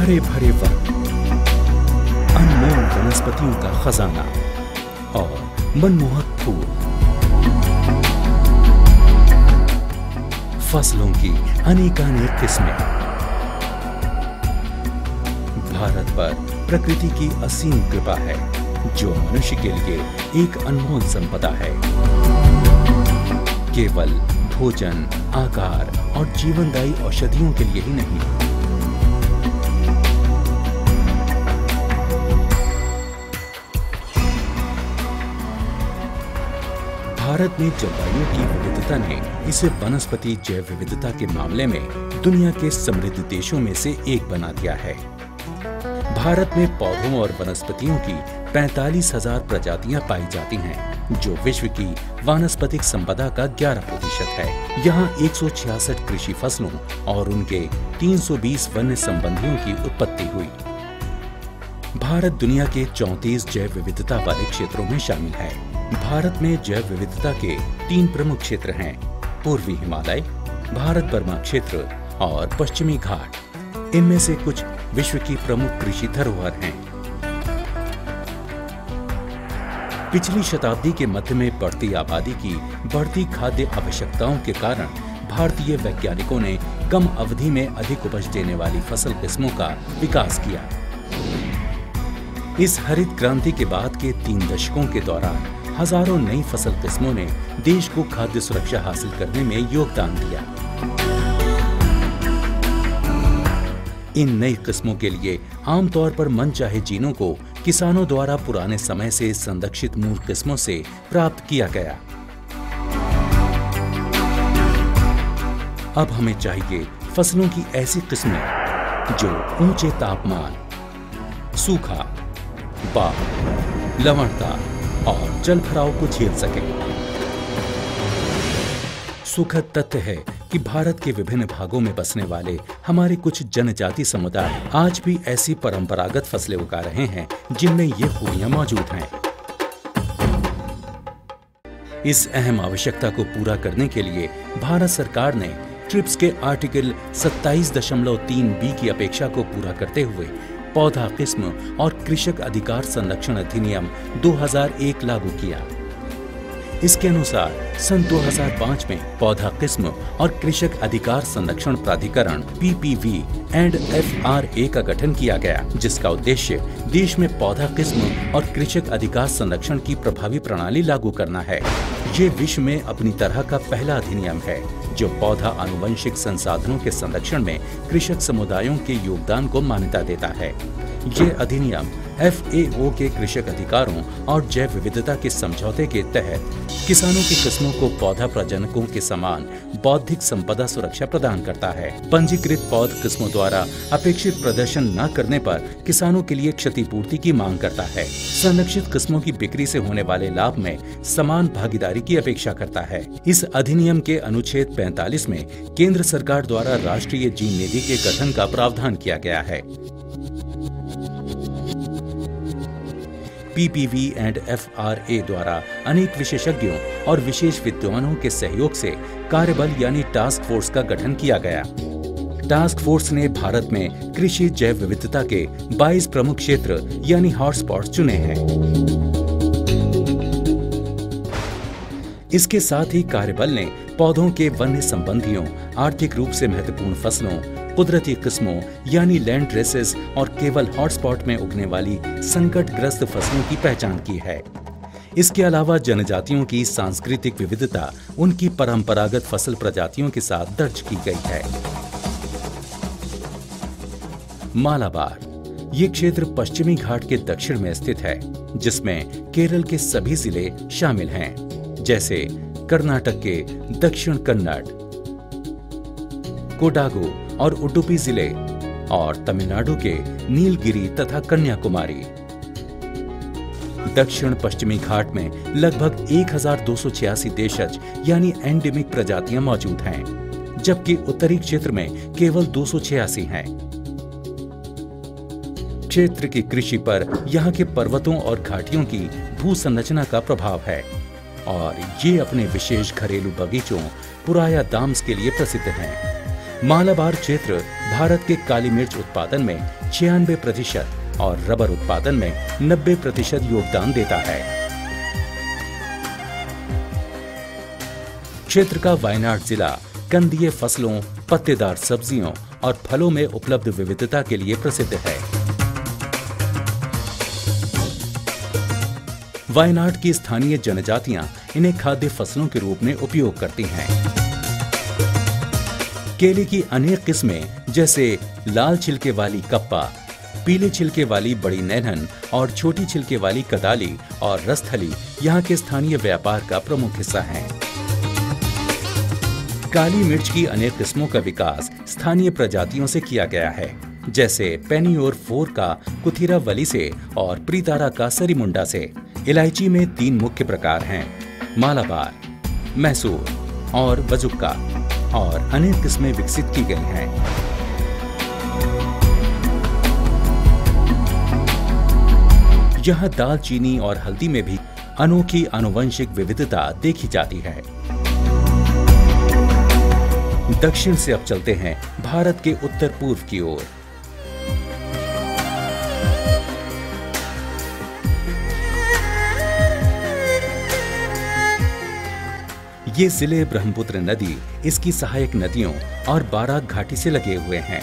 हरे भरे वन, अनमोल वनस्पतियों का खजाना और मनमोहक फूल, फसलों की अनेकानेक किस्में। भारत पर प्रकृति की असीम कृपा है, जो मनुष्य के लिए एक अनमोल संपदा है। केवल भोजन, आकार और जीवनदायी औषधियों के लिए ही नहीं, भारत में जलवायु की विविधता ने इसे वनस्पति जैव विविधता के मामले में दुनिया के समृद्ध देशों में से एक बना दिया है। भारत में पौधों और वनस्पतियों की 45,000 प्रजातियां पाई जाती हैं, जो विश्व की वानस्पतिक संपदा का 11% है। यहाँ 166 कृषि फसलों और उनके 320 वन्य संबंधियों की उत्पत्ति हुई। भारत दुनिया के 34 जैव विविधता वाले क्षेत्रों में शामिल है। भारत में जैव विविधता के 3 प्रमुख क्षेत्र हैं: पूर्वी हिमालय, भारत बर्मा क्षेत्र और पश्चिमी घाट। इनमें से कुछ विश्व की प्रमुख कृषि धरोहर हैं। पिछली शताब्दी के मध्य में बढ़ती आबादी की बढ़ती खाद्य आवश्यकताओं के कारण भारतीय वैज्ञानिकों ने कम अवधि में अधिक उपज देने वाली फसल किस्मों का विकास किया। इस हरित क्रांति के बाद के 3 दशकों के दौरान हजारों नई फसल किस्मों ने देश को खाद्य सुरक्षा हासिल करने में योगदान दिया। इन नई किस्मों के लिए आमतौर पर मनचाहे जीनों को किसानों द्वारा पुराने समय से संरक्षित मूल किस्मों से प्राप्त किया गया। अब हमें चाहिए फसलों की ऐसी किस्में जो ऊंचे तापमान, सूखा, बाढ़, लवणता और जल भराव को झेल सके। सुखद तथ्य है कि भारत के विभिन्न भागों में बसने वाले हमारे कुछ जनजाति समुदाय आज भी ऐसी परंपरागत फसलें उगा रहे हैं जिनमें ये खूबियां मौजूद हैं। इस अहम आवश्यकता को पूरा करने के लिए भारत सरकार ने ट्रिप्स के आर्टिकल 27.3b की अपेक्षा को पूरा करते हुए पौधा किस्म और कृषक अधिकार संरक्षण अधिनियम 2001 लागू किया। इसके अनुसार सन 2005 में पौधा किस्म और कृषक अधिकार संरक्षण प्राधिकरण PPV एंड FRA का गठन किया गया, जिसका उद्देश्य देश में पौधा किस्म और कृषक अधिकार संरक्षण की प्रभावी प्रणाली लागू करना है। ये विश्व में अपनी तरह का पहला अधिनियम है जो पौधा आनुवंशिक संसाधनों के संरक्षण में कृषक समुदायों के योगदान को मान्यता देता है। ये अधिनियम FAO के कृषक अधिकारों और जैव विविधता के समझौते के तहत किसानों की किस्मों को पौधा प्रजनकों के समान बौद्धिक संपदा सुरक्षा प्रदान करता है। पंजीकृत पौध किस्मों द्वारा अपेक्षित प्रदर्शन न करने पर किसानों के लिए क्षतिपूर्ति की मांग करता है। संरक्षित किस्मों की बिक्री से होने वाले लाभ में समान भागीदारी की अपेक्षा करता है। इस अधिनियम के अनुच्छेद 45 में केंद्र सरकार द्वारा राष्ट्रीय जीन निधि के गठन का प्रावधान किया गया है। PPV एंड FRA द्वारा अनेक विशेषज्ञों और विशेष विद्वानों के सहयोग से कार्यबल यानी टास्क फोर्स का गठन किया गया। टास्क फोर्स ने भारत में कृषि जैव विविधता के 22 प्रमुख क्षेत्र यानी हॉटस्पॉट्स चुने हैं। इसके साथ ही कार्यबल ने पौधों के वन्य संबंधियों, आर्थिक रूप से महत्वपूर्ण फसलों, कुदरती किस्मों यानी लैंड रेसेस और केवल हॉटस्पॉट में उगने वाली संकटग्रस्त फसलों की पहचान की है। इसके अलावा जनजातियों की सांस्कृतिक विविधता उनकी परंपरागत फसल प्रजातियों के साथ दर्ज की गई है। मालाबार ये क्षेत्र पश्चिमी घाट के दक्षिण में स्थित है, जिसमें केरल के सभी जिले शामिल हैं, जैसे कर्नाटक के दक्षिण कन्नड़, कोडागु और उडुपी जिले और तमिलनाडु के नीलगिरी तथा कन्याकुमारी। दक्षिण पश्चिमी घाट में लगभग 1286 देशज यानी एंडेमिक प्रजातियां मौजूद हैं, जबकि उत्तरी क्षेत्र में केवल 286 हैं। क्षेत्र की कृषि पर यहाँ के पर्वतों और घाटियों की भू संरचना का प्रभाव है और ये अपने विशेष घरेलू बगीचों पुराया दाम्स के लिए प्रसिद्ध हैं। मालाबार क्षेत्र भारत के काली मिर्च उत्पादन में 96% और रबर उत्पादन में 90% योगदान देता है। क्षेत्र का वायनाड जिला कंदीय फसलों, पत्तेदार सब्जियों और फलों में उपलब्ध विविधता के लिए प्रसिद्ध है। वायनाड की स्थानीय जनजातियां इन्हें खाद्य फसलों के रूप में उपयोग करती हैं। केले की अनेक किस्में जैसे लाल छिलके वाली कप्पा, पीले छिलके वाली बड़ी नैनन और छोटी छिलके वाली कदाली और रसथली यहाँ के स्थानीय व्यापार का प्रमुख हिस्सा हैं। काली मिर्च की अनेक किस्मों का विकास स्थानीय प्रजातियों से किया गया है, जैसे पेनियोर 4 का कुथिरावली से और प्रीतारा का सरीमुंडा से। इलायची में 3 मुख्य प्रकार हैं, मालाबार, मैसूर और वजुक्का, और अनेक किस्में विकसित की गई हैं। यहाँ दालचीनी और हल्दी में भी अनोखी आनुवंशिक विविधता देखी जाती है। दक्षिण से अब चलते हैं भारत के उत्तर पूर्व की ओर। ये जिले ब्रह्मपुत्र नदी, इसकी सहायक नदियों और बाराक घाटी से लगे हुए हैं।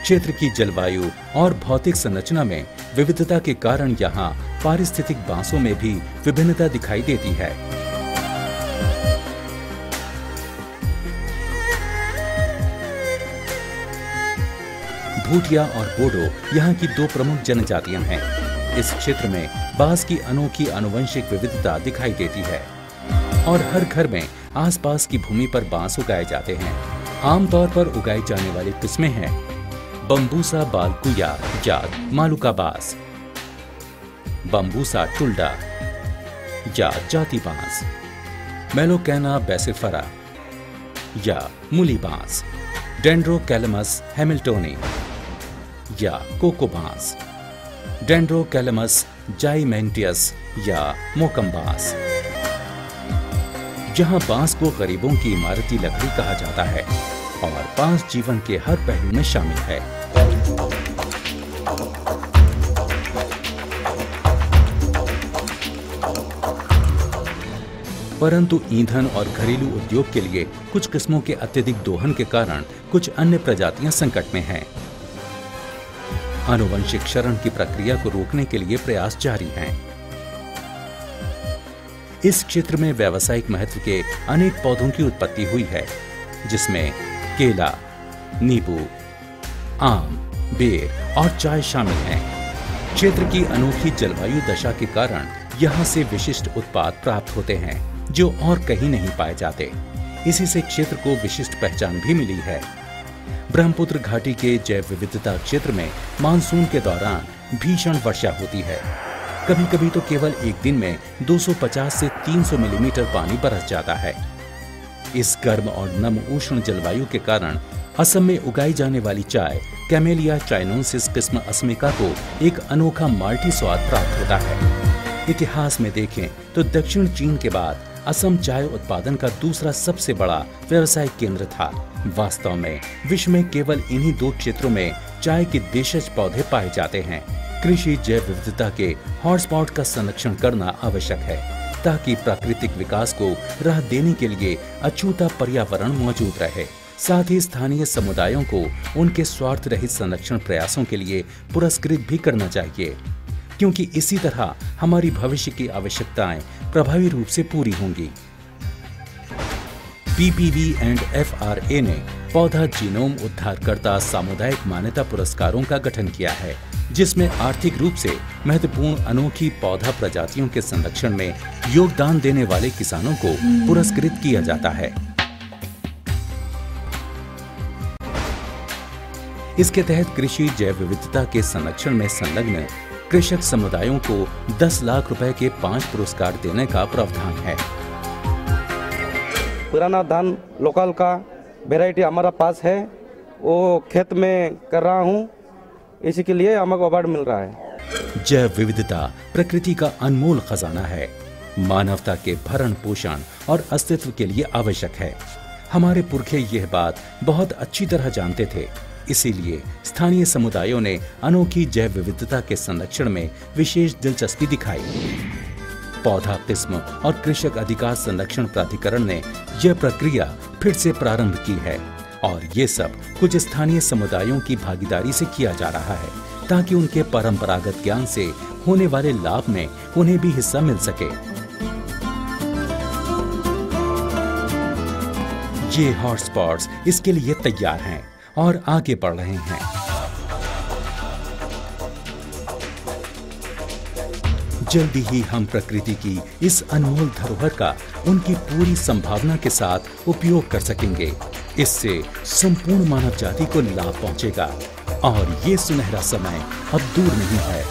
क्षेत्र की जलवायु और भौतिक संरचना में विविधता के कारण यहाँ पारिस्थितिक बांसों में भी विभिन्नता दिखाई देती है। भूटिया और बोडो यहाँ की 2 प्रमुख जनजातियां हैं। इस क्षेत्र में बांस की अनोखी आनुवंशिक विविधता दिखाई देती है और हर घर में आसपास की भूमि पर बांस उगाए जाते हैं। आमतौर पर उगाई जाने वाली किस्में हैं बम्बूसा बालकुया या मालुका बांस, बम्बूसा टुल्डा या जाति बांस, मेलोकैना बेसिफरा या मूली बांस, डेंड्रोकैलेमस हैमिल्टोनी या कोको बांस, डेंड्रोकैलेमस जाइमेंटियस या मोकम बांस। जहां बांस को गरीबों की इमारती लकड़ी कहा जाता है और बांस जीवन के हर पहलू में शामिल है। परंतु ईंधन और घरेलू उद्योग के लिए कुछ किस्मों के अत्यधिक दोहन के कारण कुछ अन्य प्रजातियां संकट में हैं। आनुवंशिक क्षरण की प्रक्रिया को रोकने के लिए प्रयास जारी हैं। इस क्षेत्र में व्यावसायिक महत्व के अनेक पौधों की उत्पत्ति हुई है, जिसमें केला, नींबू, आम, बेर और चाय शामिल हैं। क्षेत्र की अनोखी जलवायु दशा के कारण यहाँ से विशिष्ट उत्पाद प्राप्त होते हैं, जो और कहीं नहीं पाए जाते। इसी से क्षेत्र को विशिष्ट पहचान भी मिली है। ब्रह्मपुत्र घाटी के जैव विविधता क्षेत्र में मानसून के दौरान भीषण वर्षा होती है। कभी कभी तो केवल एक दिन में 250 से 300 मिलीमीटर पानी बरस जाता है। इस गर्म और नम उष्ण जलवायु के कारण असम में उगाई जाने वाली चाय कैमेलिया चाइनोसिस किस्म अस्मिका को एक अनोखा माल्टी स्वाद प्राप्त होता है। इतिहास में देखें तो दक्षिण चीन के बाद असम चाय उत्पादन का दूसरा सबसे बड़ा व्यावसायिक केंद्र था। वास्तव में विश्व में केवल इन्हीं 2 क्षेत्रों में चाय के देशज पौधे पाए जाते हैं। कृषि जैव विविधता के हॉटस्पॉट का संरक्षण करना आवश्यक है, ताकि प्राकृतिक विकास को राह देने के लिए अछूता पर्यावरण मौजूद रहे। साथ ही स्थानीय समुदायों को उनके स्वार्थ रहित संरक्षण प्रयासों के लिए पुरस्कृत भी करना चाहिए, क्योंकि इसी तरह हमारी भविष्य की आवश्यकताएं प्रभावी रूप से पूरी होंगी। PPV एंड FRA ने पौधा जीनोम उद्धारकर्ता सामुदायिक मान्यता पुरस्कारों का गठन किया है, जिसमें आर्थिक रूप से महत्वपूर्ण अनोखी पौधा प्रजातियों के संरक्षण में योगदान देने वाले किसानों को पुरस्कृत किया जाता है। इसके तहत कृषि जैव विविधता के संरक्षण में संलग्न कृषक समुदायों को 10 लाख रुपए के 5 पुरस्कार देने का प्रावधान है। पुराना धान लोकल का वैरायटी हमारा पास है, वो खेत में कर रहा हूँ, इसी के लिए हमें अवार्ड मिल रहा है। जैव विविधता प्रकृति का अनमोल खजाना है, मानवता के भरण पोषण और अस्तित्व के लिए आवश्यक है। हमारे पुरखे यह बात बहुत अच्छी तरह जानते थे। इसीलिए स्थानीय समुदायों ने अनोखी जैव विविधता के संरक्षण में विशेष दिलचस्पी दिखाई। पौधा किस्म और कृषक अधिकार संरक्षण प्राधिकरण ने यह प्रक्रिया फिर से प्रारंभ की है और ये सब कुछ स्थानीय समुदायों की भागीदारी से किया जा रहा है ताकि उनके परंपरागत ज्ञान से होने वाले लाभ में उन्हें भी हिस्सा मिल सके। ये हॉटस्पॉट्स इसके लिए तैयार हैं और आगे बढ़ रहे हैं। जल्दी ही हम प्रकृति की इस अनमोल धरोहर का उनकी पूरी संभावना के साथ उपयोग कर सकेंगे। इससे संपूर्ण मानव जाति को लाभ पहुंचेगा और ये सुनहरा समय अब दूर नहीं है।